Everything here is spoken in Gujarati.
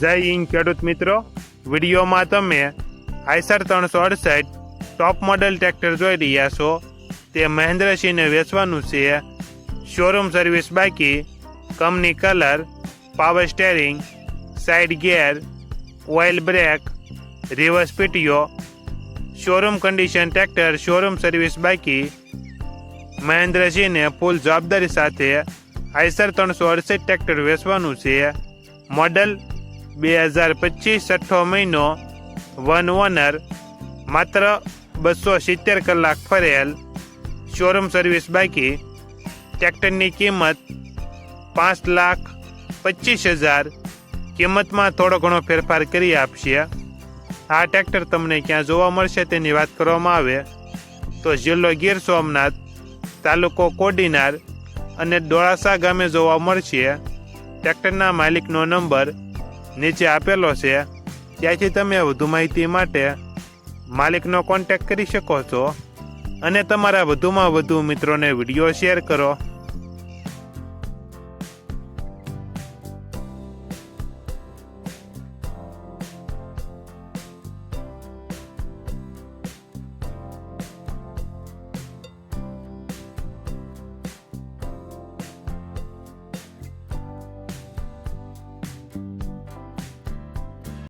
જય હિન્દ ખેડૂત મિત્રો, વિડીયોમાં તમે આઈસર 368 ટોપ મોડેલ ટ્રેક્ટર જોઈ રહ્યા છો. તે મહેન્દ્રસિંહને વેચવાનું છે. શોરૂમ સર્વિસ બાકી, company colour, power steering, side gear, oil break, reverse PTO, showroom condition tractor, showroom service બાકી. મહેન્દ્રસિંહને ફૂલ જવાબદારી સાથે આઈસર 368 ટ્રેક્ટર વેચવાનું છે. મોડલ 2025, 6 મહિનો, 1 ઓનર, માત્ર 270 કલાક ફરેલ, શોરૂમ સર્વિસ બાકી. ટ્રેક્ટરની કિંમત 5,25,000. કિંમતમાં થોડો ઘણો ફેરફાર કરી આપશે. આ ટ્રેક્ટર તમને ક્યાં જોવા મળશે તેની વાત કરવામાં આવે તો જિલ્લો ગીર સોમનાથ, તાલુકો કોડીનાર અને ડોળાસા ગામે જોવા મળશે. ટ્રેક્ટરના માલિકનો નંબર નીચે આપેલો છે, ત્યાંથી તમે વધુ માહિતી માટે માલિકનો કોન્ટેક્ટ કરી શકો છો અને તમારા વધુમાં વધુ મિત્રોને વિડીયો શેર કરો.